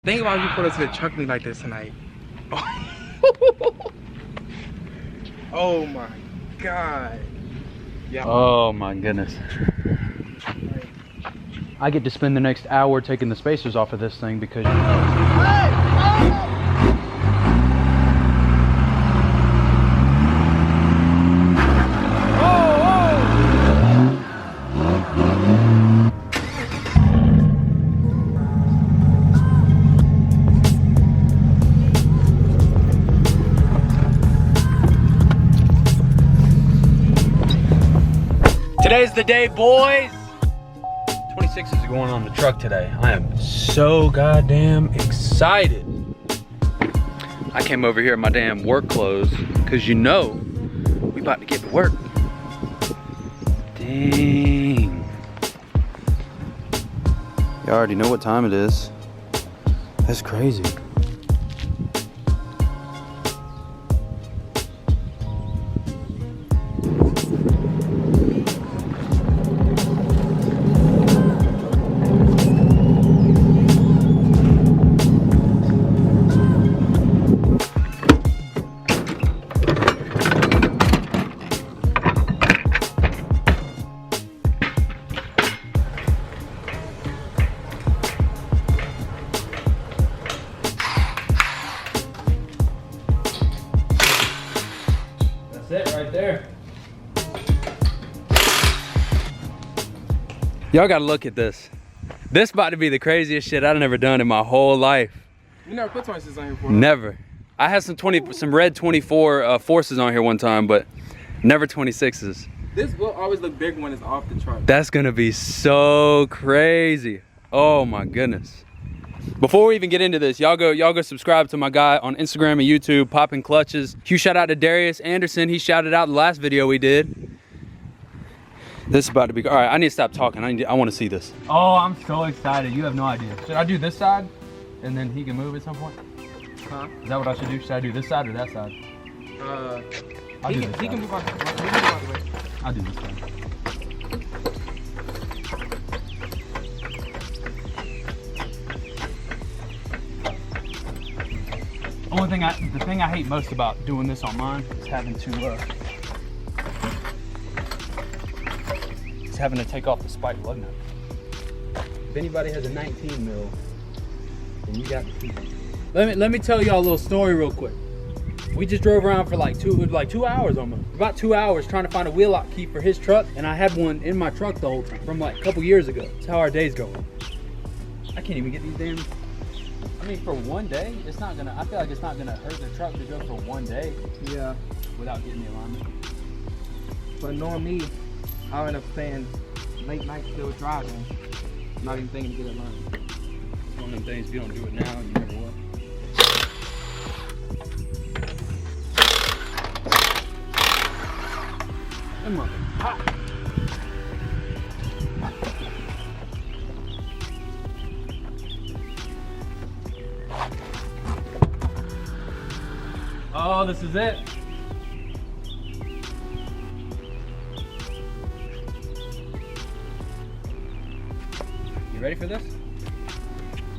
Think about if you put us in a truck like this tonight. Oh my god. Yeah. Oh my goodness. I get to spend the next hour taking the spacers off of this thing because you know. Today's the day, boys. 26 is going on the truck today. I am so goddamn excited. I came over here in my damn work clothes because you know we about to get to work. Dang. You already know what time it is. That's crazy. That's it right there. Y'all gotta look at this. This about to be the craziest shit I've ever done in my whole life. You never put 26 on here before? Never. I had some red 24 forces on here one time, but never 26s. This will always look big when it's off the truck. That's gonna be so crazy. Oh my goodness. Before we even get into this, y'all go subscribe to my guy on Instagram and YouTube, Poppin' Clutches. Huge shout out to Darius Anderson. He shouted out the last video we did. This is about to be, all right, I need to stop talking. I want to see this. Oh, I'm so excited. You have no idea. Should I do this side and then he can move at some point? Huh? Is that what I should do? Should I do this side or that side? He can move on the way. I'll do this side. The thing I hate most about doing this on mine is having to take off the spike lug nut. If anybody has a 19 mil, then you got the key. Let me tell y'all a little story real quick. We just drove around for like 2 hours almost. About 2 hours trying to find a wheel lock key for his truck, and I had one in my truck the whole time from like a couple years ago. That's how our days go. I can't even get these damn. I mean, for one day, I feel like it's not gonna hurt the truck to go for one day. Yeah. Without getting the alignment. But knowing me, I'll end up staying late night still driving. Not even thinking to get alignment. It's one of them things, if you don't do it now, you never will. Come on. Hot. Oh, this is it. You ready for this?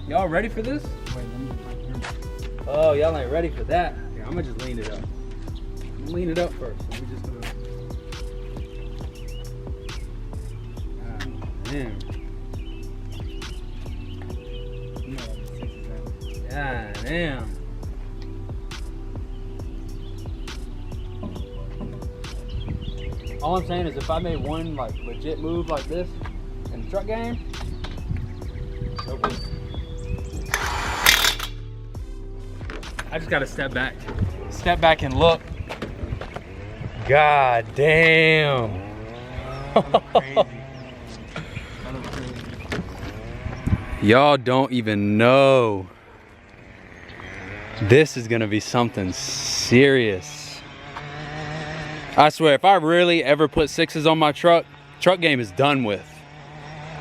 Y'all ready for this? Wait, oh, y'all ain't ready for that. Here, I'm gonna just lean it up. Lean it up first. Let me just do it. Damn. God damn. All I'm saying is if I made one like legit move like this in the truck game, I just gotta step back and look. God damn. Crazy. Y'all don't even know. This is gonna be something serious. I swear, if I really ever put 6s on my truck game is done with.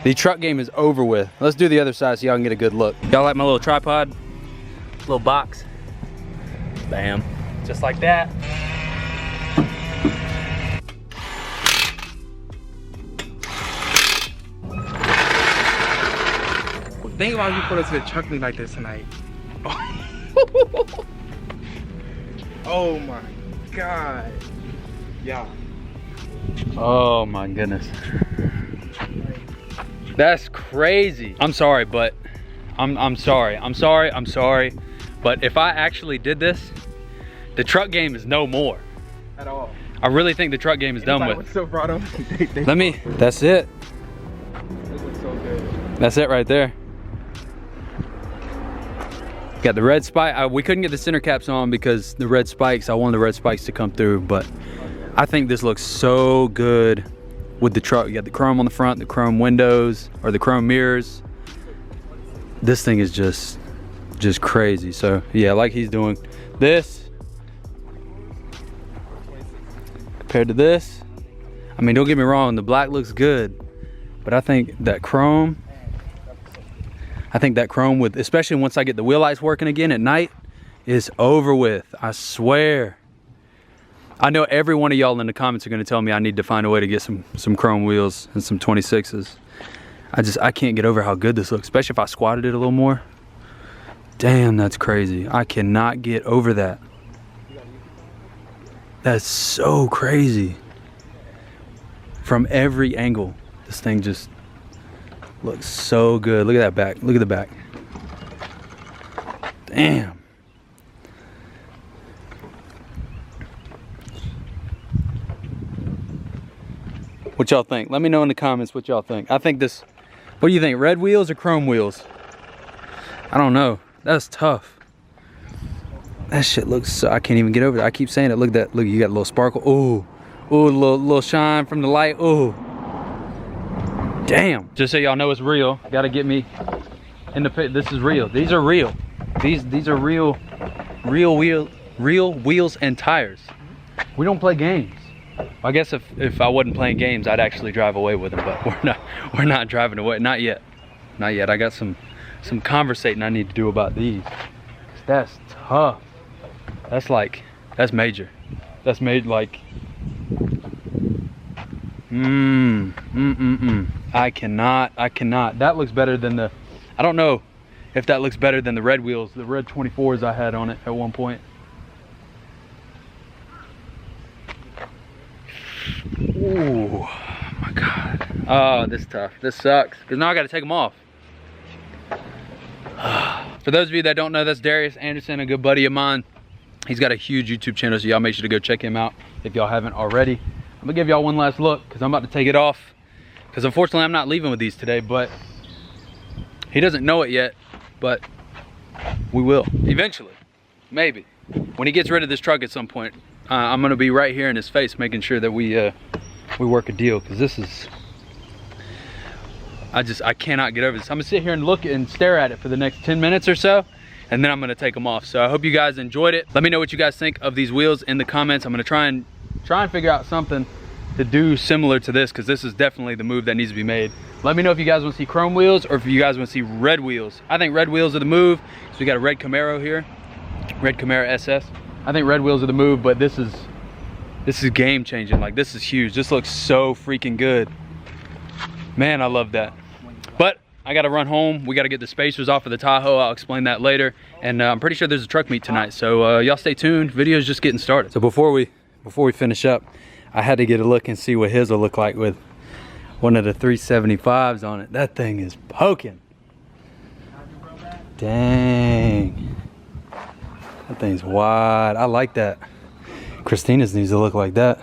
The truck game is over with. Let's do the other side so y'all can get a good look. Y'all like my little tripod? Little box. Bam. Just like that. Think about if you put us in a truck meet like this tonight. Oh my God. Yeah. Oh my goodness. That's crazy. I'm sorry, but I'm sorry. But if I actually did this, the truck game is no more. At all. I really think the truck game is done with. With Silverado, That's it. It looks so good. That's it right there. Got the red spike. We couldn't get the center caps on because the red spikes, I wanted the red spikes to come through, but I think this looks so good with the truck. You got the chrome on the front, the chrome windows, or the chrome mirrors. This thing is just crazy. So yeah, like he's doing this compared to this. I mean, don't get me wrong, the black looks good, but I think that chrome with, especially once I get the wheel lights working again at night, is over with. I swear. I know every one of y'all in the comments are gonna tell me I need to find a way to get some chrome wheels and some 26s. I can't get over how good this looks, especially if I squatted it a little more. Damn, that's crazy. I cannot get over that. That's so crazy. From every angle, this thing just looks so good. Look at that back. Look at the back. Damn. What y'all think? Let me know in the comments what y'all think. I think this, what do you think? Red wheels or chrome wheels? I don't know. That's tough. That shit looks so, I can't even get over it. I keep saying it. Look at that. Look, you got a little sparkle. Ooh. Ooh, a little shine from the light. Ooh. Damn. Just so y'all know it's real. Gotta get me in the pit. This is real. These are real. These are real wheels and tires. We don't play games. I guess if I wasn't playing games, I'd actually drive away with them, but we're not driving away. Not yet. Not yet. I got some conversating I need to do about these. That's tough. That's major. That's made like I cannot. That looks better than the, I don't know if that looks better than the red wheels, the red 24s I had on it at one point. Ooh, my God. Oh, this is tough. This sucks, because now I got to take them off. For those of you that don't know, that's Darius Anderson, a good buddy of mine. He's got a huge YouTube channel, so y'all make sure to go check him out if y'all haven't already. I'm gonna give y'all one last look, because I'm about to take it off, because unfortunately I'm not leaving with these today, but he doesn't know it yet, but we will eventually, maybe when he gets rid of this truck at some point. I'm gonna be right here in his face making sure that we work a deal, because this is, I cannot get over this. I'm gonna sit here and look and stare at it for the next 10 minutes or so, and then I'm gonna take them off. So I hope you guys enjoyed it. Let me know what you guys think of these wheels in the comments. I'm gonna try and figure out something to do similar to this, because this is definitely the move that needs to be made. Let me know if you guys want to see chrome wheels or if you guys want to see red wheels. I think red wheels are the move. So we got a red Camaro here, red Camaro SS. I think red wheels are the move, but this is game changing. Like, this is huge. This looks so freaking good. Man, I love that. But I gotta run home. We gotta get the spacers off of the Tahoe. I'll explain that later. And I'm pretty sure there's a truck meet tonight. So y'all stay tuned. Video's just getting started. So before we finish up, I had to get a look and see what his will look like with one of the 375s on it. That thing is poking. Dang. That thing's wide. I like that. Christina's needs to look like that.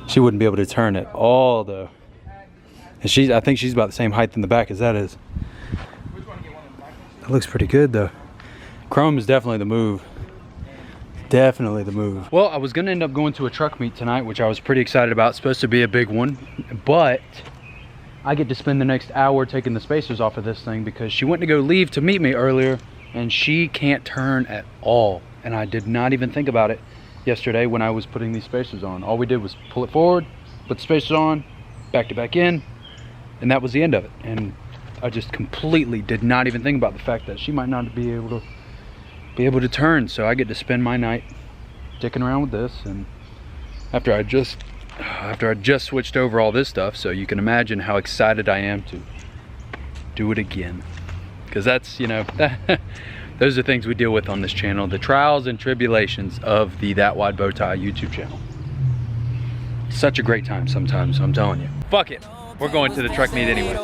She wouldn't be able to turn at all though. And I think she's about the same height in the back as that is. That looks pretty good though. Chrome is definitely the move. Definitely the move. Well, I was gonna end up going to a truck meet tonight, which I was pretty excited about. It's supposed to be a big one, but I get to spend the next hour taking the spacers off of this thing, because she went to go leave to meet me earlier and she can't turn at all. And I did not even think about it yesterday when I was putting these spacers on. All we did was pull it forward, put the spacers on, backed it back in, and that was the end of it. And I just completely did not even think about the fact that she might not be able to turn. So I get to spend my night dicking around with this, and after I just switched over all this stuff, so you can imagine how excited I am to do it again. because that's, you know, those are things we deal with on this channel, the trials and tribulations of the That Wide Bow Tie YouTube channel. Such a great time sometimes, I'm telling you. Fuck it, we're going to the truck meet anyway.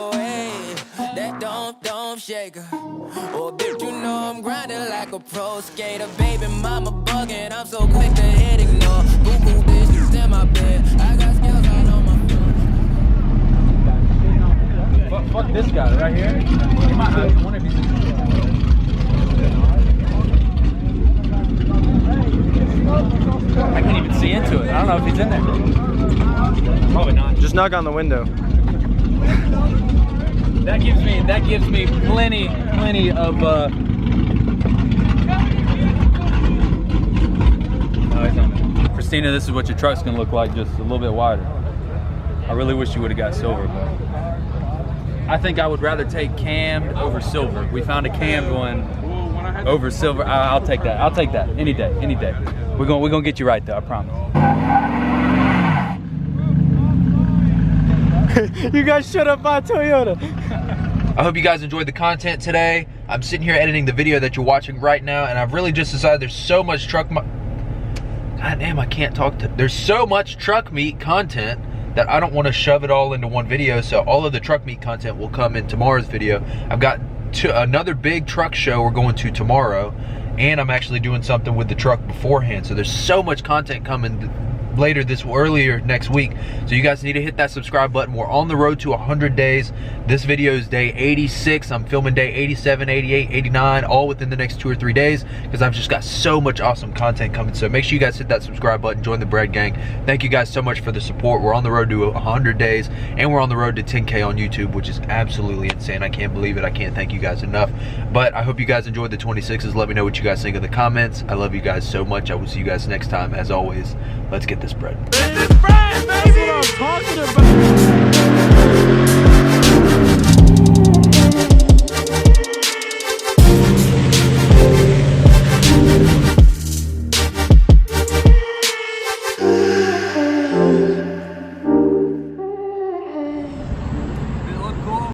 That don't shake her. Oh, bitch, you know I'm grinding like a pro skater. Baby mama bugging, I'm so quick to hit ignore. Boo boo bitch, you in my bed. I got scales all on my phone. Fuck this guy right here. I can't even see into it. I don't know if he's in there. Probably not. Just knock on the window. That gives me plenty of no, he's not there. Christina, this is what your truck's gonna look like, just a little bit wider. I really wish you would have got silver, but I think I would rather take cammed over silver. We found a cammed one over silver. I'll take that. I'll take that any day, any day. We're gonna get you right though, I promise. You guys shut up my Toyota. I hope you guys enjoyed the content today. I'm sitting here editing the video that you're watching right now, and I've really just decided there's so much God damn, I can't talk to. There's so much truck meet content that I don't want to shove it all into one video, so all of the truck meet content will come in tomorrow's video. I've got another big truck show we're going to tomorrow, and I'm actually doing something with the truck beforehand, so there's so much content coming earlier next week, so you guys need to hit that subscribe button. We're on the road to 100 days. This video is day 86. I'm filming day 87, 88, 89, all within the next 2 or 3 days, because I've just got so much awesome content coming. So make sure you guys hit that subscribe button, join the bread gang. Thank you guys so much for the support. We're on the road to 100 days, and we're on the road to 10K on YouTube, which is absolutely insane. I can't believe it. I can't thank you guys enough. But I hope you guys enjoyed the 26s. Let me know what you guys think in the comments. I love you guys so much. I will see you guys next time. As always, let's get this bread. That's what I'm talking about.